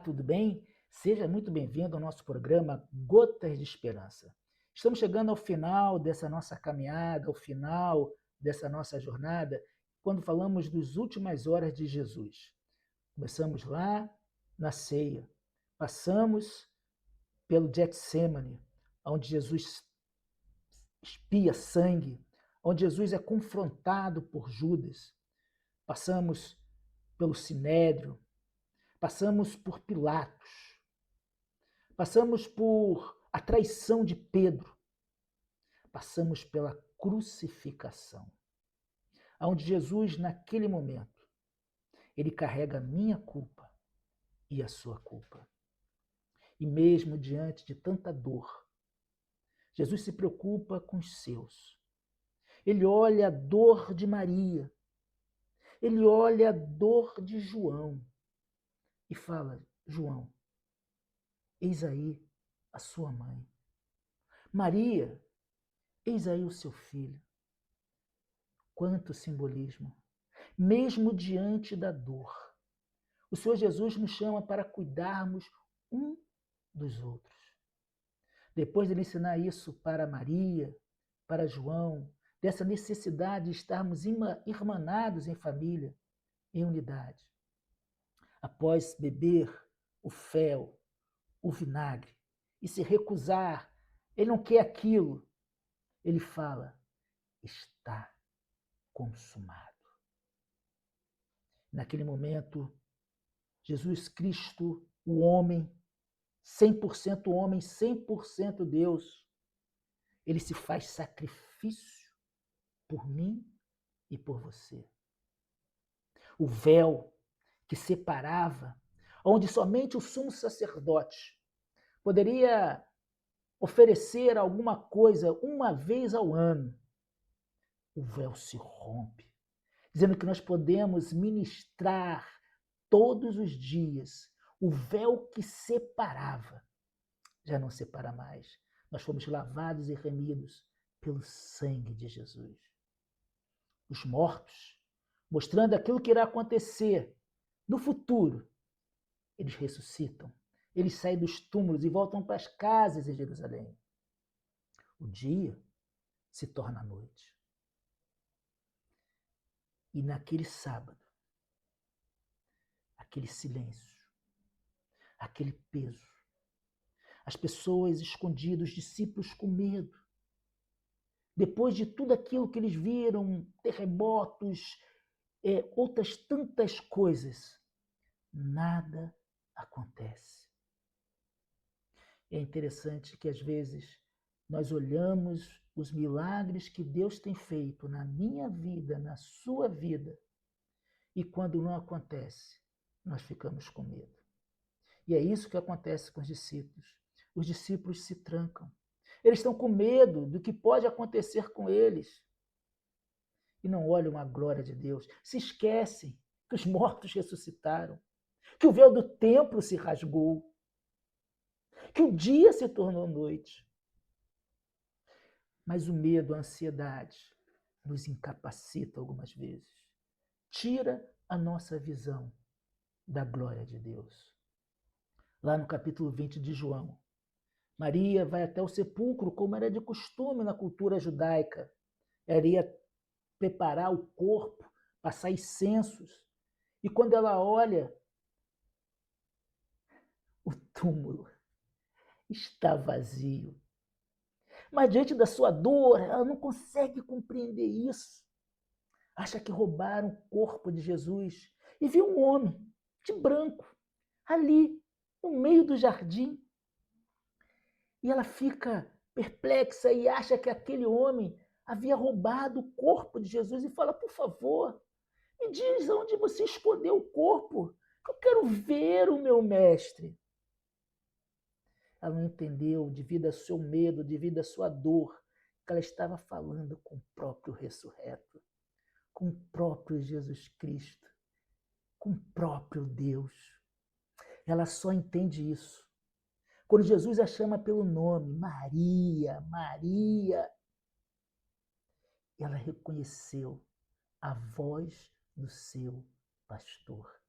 tudo bem? Seja muito bem-vindo ao nosso programa Gotas de Esperança. Estamos chegando ao final dessa nossa caminhada, ao final dessa nossa jornada, quando falamos das últimas horas de Jesus. Começamos lá na ceia, passamos pelo Getsêmani, onde Jesus espia sangue, onde Jesus é confrontado por Judas. Passamos pelo Sinédrio, passamos por Pilatos, passamos por a traição de Pedro, passamos pela crucificação, onde Jesus, naquele momento, ele carrega a minha culpa e a sua culpa. E mesmo diante de tanta dor, Jesus se preocupa com os seus. Ele olha a dor de Maria, ele olha a dor de João e fala: João, eis aí a sua mãe. Maria, eis aí o seu filho. Quanto simbolismo! Mesmo diante da dor, o Senhor Jesus nos chama para cuidarmos um dos outros. Depois de ele ensinar isso para Maria, para João, dessa necessidade de estarmos irmanados em família, em unidade. Após beber o fel, o vinagre, e se recusar, ele não quer aquilo, ele fala: está consumado. Naquele momento, Jesus Cristo, o homem, 100% homem, 100% Deus, ele se faz sacrifício por mim e por você. O véu que separava, onde somente o sumo sacerdote poderia oferecer alguma coisa uma vez ao ano, o véu se rompe, dizendo que nós podemos ministrar todos os dias. O véu que separava já não separa mais. Nós fomos lavados e remidos pelo sangue de Jesus. Os mortos, mostrando aquilo que irá acontecer no futuro, eles ressuscitam. Eles saem dos túmulos e voltam para as casas em Jerusalém. O dia se torna noite. E naquele sábado, aquele silêncio, aquele peso, as pessoas escondidas, os discípulos com medo. Depois de tudo aquilo que eles viram, terremotos, outras tantas coisas, nada acontece. É interessante que às vezes nós olhamos os milagres que Deus tem feito na minha vida, na sua vida, e quando não acontece, nós ficamos com medo. E é isso que acontece com os discípulos. Os discípulos se trancam. Eles estão com medo do que pode acontecer com eles. E não olham a glória de Deus. Se esquecem que os mortos ressuscitaram, que o véu do templo se rasgou, que o dia se tornou noite. Mas o medo, a ansiedade, nos incapacita algumas vezes. Tira a nossa visão da glória de Deus. Lá no capítulo 20 de João, Maria vai até o sepulcro, como era de costume na cultura judaica. Ela ia preparar o corpo, passar incensos. E quando ela olha, o túmulo está vazio. Mas diante da sua dor, ela não consegue compreender isso. Acha que roubaram o corpo de Jesus. E viu um homem de branco ali, no meio do jardim. E ela fica perplexa e acha que aquele homem havia roubado o corpo de Jesus e fala: por favor, me diz onde você escondeu o corpo. Eu quero ver o meu mestre. Ela não entendeu, devido ao seu medo, devido à sua dor, que ela estava falando com o próprio ressurreto, com o próprio Jesus Cristo, com o próprio Deus. Ela só entende isso quando Jesus a chama pelo nome, Maria, Maria. Ela reconheceu a voz do seu pastor.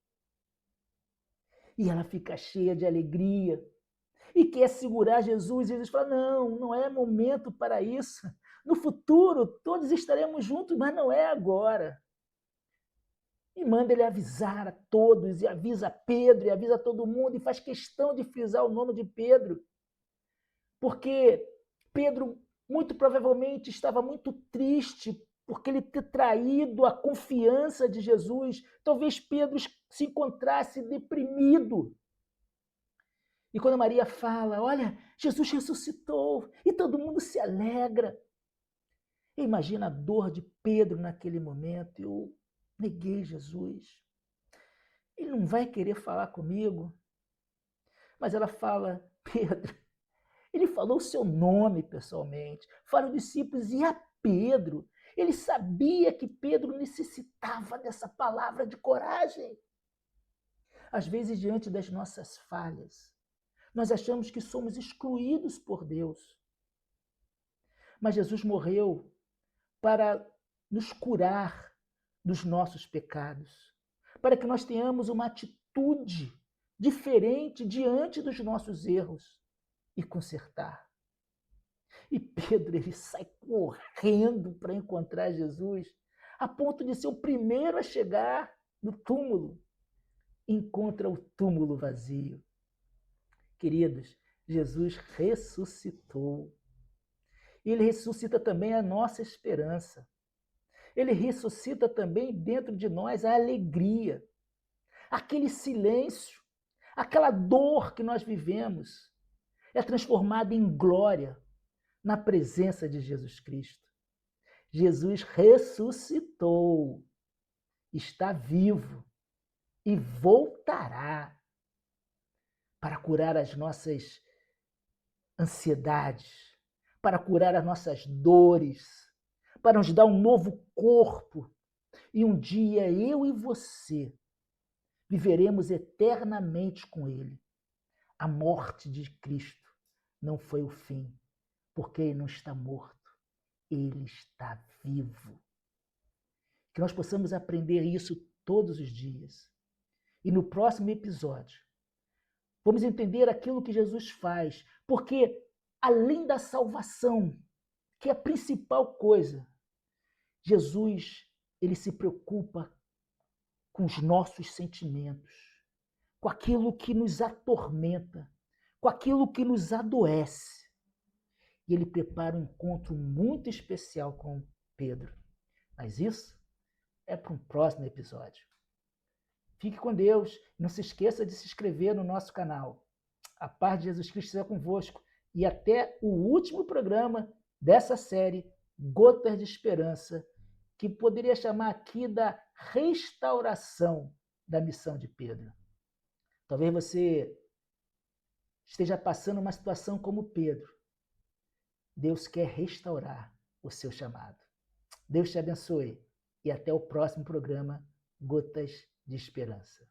E ela fica cheia de alegria e quer segurar Jesus. E Jesus fala: não, não é momento para isso. No futuro, todos estaremos juntos, mas não é agora. E manda ele avisar a todos, e avisa Pedro, e avisa todo mundo, e faz questão de frisar o nome de Pedro, porque Pedro muito provavelmente estava muito triste porque ele ter traído a confiança de Jesus. Talvez Pedro se encontrasse deprimido. E quando Maria fala: olha, Jesus ressuscitou, e todo mundo se alegra. Imagina a dor de Pedro naquele momento. Eu neguei Jesus. Ele não vai querer falar comigo. Mas ela fala: Pedro, ele falou o seu nome pessoalmente. Fala os discípulos: e a Pedro? Ele sabia que Pedro necessitava dessa palavra de coragem. Às vezes, diante das nossas falhas, nós achamos que somos excluídos por Deus. Mas Jesus morreu para nos curar dos nossos pecados, para que nós tenhamos uma atitude diferente diante dos nossos erros e consertar. E Pedro, ele sai correndo para encontrar Jesus, a ponto de ser o primeiro a chegar no túmulo. Encontra o túmulo vazio. Queridos, Jesus ressuscitou. Ele ressuscita também a nossa esperança. Ele ressuscita também dentro de nós a alegria, aquele silêncio, aquela dor que nós vivemos é transformada em glória na presença de Jesus Cristo. Jesus ressuscitou, está vivo e voltará para curar as nossas ansiedades, para curar as nossas dores, para nos dar um novo corpo. E um dia eu e você viveremos eternamente com Ele. A morte de Cristo não foi o fim, porque Ele não está morto, Ele está vivo. Que nós possamos aprender isso todos os dias. E no próximo episódio, vamos entender aquilo que Jesus faz, porque além da salvação, que é a principal coisa, Jesus, ele se preocupa com os nossos sentimentos, com aquilo que nos atormenta, com aquilo que nos adoece. E ele prepara um encontro muito especial com Pedro. Mas isso é para um próximo episódio. Fique com Deus. Não se esqueça de se inscrever no nosso canal. A paz de Jesus Cristo seja convosco. E até o último programa dessa série, Gotas de Esperança, que poderia chamar aqui da restauração da missão de Pedro. Talvez você esteja passando uma situação como Pedro. Deus quer restaurar o seu chamado. Deus te abençoe e até o próximo programa, Gotas de Esperança.